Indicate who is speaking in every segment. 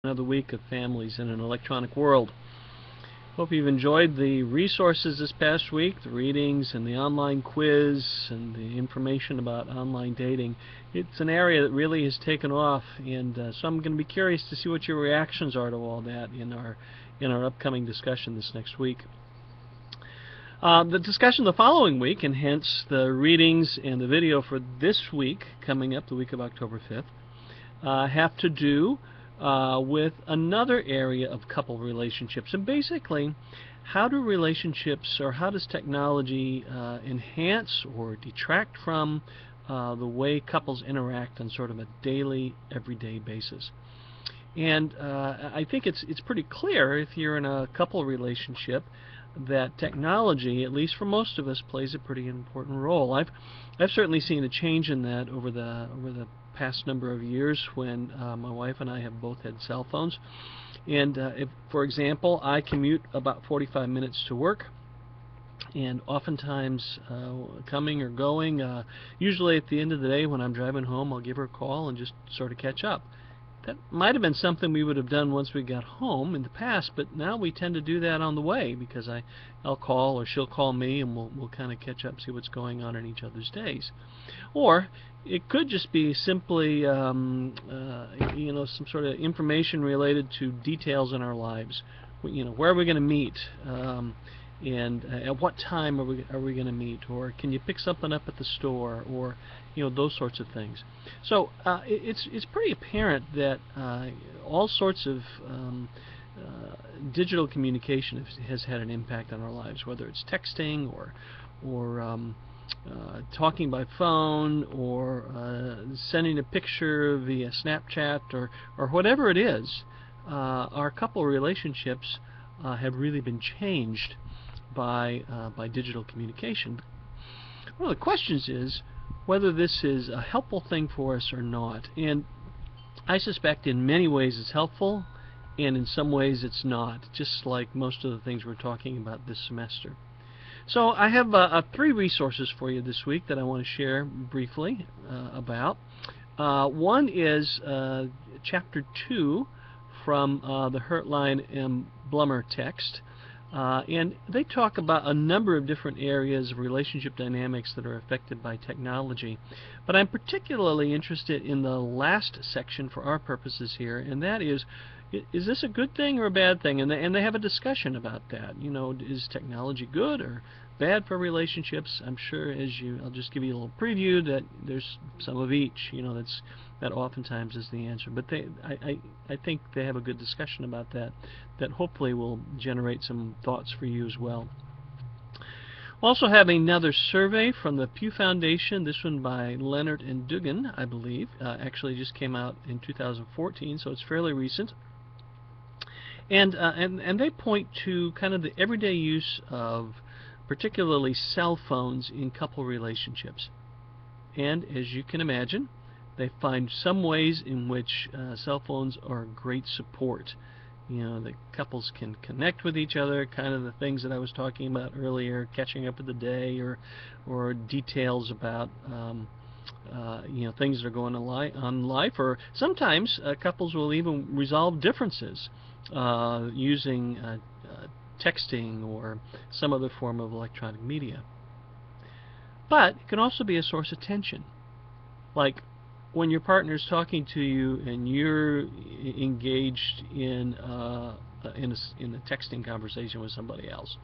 Speaker 1: Another week of families in an electronic world. Hope you've enjoyed the resources this past week, the readings and the online quiz and the information about online dating. It's an area that really has taken off, and so I'm going to be curious to see what your reactions are to all that in our upcoming discussion this next week. The discussion the following week, and hence the readings and the video for this week, coming up the week of October 5th, have to do with another area of couple relationships, and basically how do relationships, or how does technology enhance or detract from the way couples interact on sort of a daily, everyday basis. And I think it's pretty clear, if you're in a couple relationship, that technology, at least for most of us, plays a pretty important role. I've certainly seen a change in that over the past number of years, when my wife and I have both had cell phones. And if, for example, I commute about 45 minutes to work, and oftentimes coming or going, usually at the end of the day when I'm driving home, I'll give her a call and just sort of catch up. That might have been something we would have done once we got home in the past, but now we tend to do that on the way, because I'll call or she'll call me, and we'll kind of catch up, see what's going on in each other's days. Or it could just be simply some sort of information related to details in our lives. Where are we going to meet? And at what time are we going to meet, or can you pick something up at the store, or those sorts of things. So it's pretty apparent that all sorts of digital communication has had an impact on our lives, whether it's texting or talking by phone, or sending a picture via Snapchat, or whatever it is. Our couple relationships have really been changed by digital communication. One of the questions is whether this is a helpful thing for us or not. And I suspect in many ways it's helpful, and in some ways it's not, just like most of the things we're talking about this semester. So I have 3 resources for you this week that I want to share briefly about. One is Chapter 2 from the Hertlein M. Blummer text. And they talk about a number of different areas of relationship dynamics that are affected by technology. But I'm particularly interested in the last section for our purposes here, and that is this a good thing or a bad thing? And they have a discussion about that. Is technology good or bad for relationships? I'm sure I'll just give you a little preview that there's some of each. That oftentimes is the answer. But I think they have a good discussion about that hopefully will generate some thoughts for you as well. We'll also have another survey from the Pew Foundation, this one by Leonard and Dugan, I believe. Actually just came out in 2014, so it's fairly recent. And they point to kind of the everyday use of particularly cell phones in couple relationships. And as you can imagine, they find some ways in which cell phones are great support. The couples can connect with each other, kind of the things that I was talking about earlier, catching up with the day, or details about things that are going on in life, or sometimes couples will even resolve differences using texting or some other form of electronic media. But it can also be a source of tension, like when your partner's talking to you and you're engaged in a texting conversation with somebody else,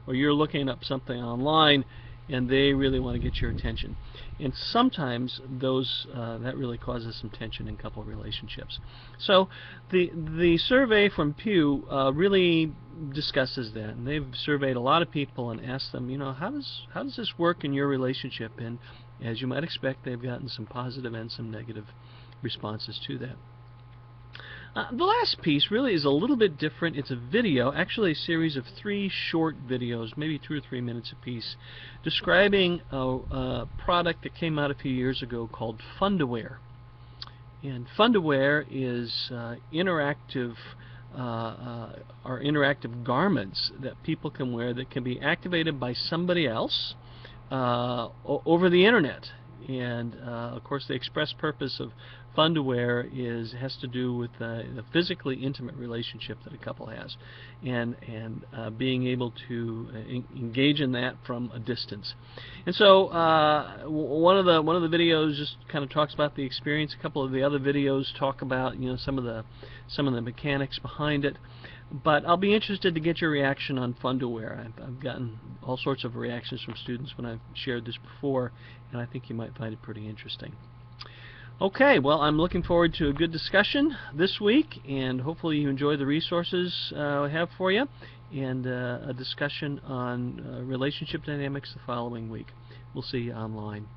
Speaker 1: or you're looking up something online and they really want to get your attention. And sometimes that really causes some tension in couple relationships. So the survey from Pew really discusses that, and they've surveyed a lot of people and asked them, how does this work in your relationship? And as you might expect, they've gotten some positive and some negative responses to that. The last piece really is a little bit different. It's a video, actually a series of 3 short videos, maybe 2 or 3 minutes apiece, describing a product that came out a few years ago called Fundawear. And Fundawear is interactive garments that people can wear that can be activated by somebody else over the internet. And of course, the express purpose of Fun2Wear has to do with the physically intimate relationship that a couple has, and being able to engage in that from a distance. And so one of the videos just kind of talks about the experience. A couple of the other videos talk about some of the mechanics behind it. But I'll be interested to get your reaction on Fun2Wear. I've gotten all sorts of reactions from students when I've shared this before, and I think you might find it pretty interesting. Okay, well, I'm looking forward to a good discussion this week, and hopefully you enjoy the resources I have for you, and a discussion on relationship dynamics the following week. We'll see you online.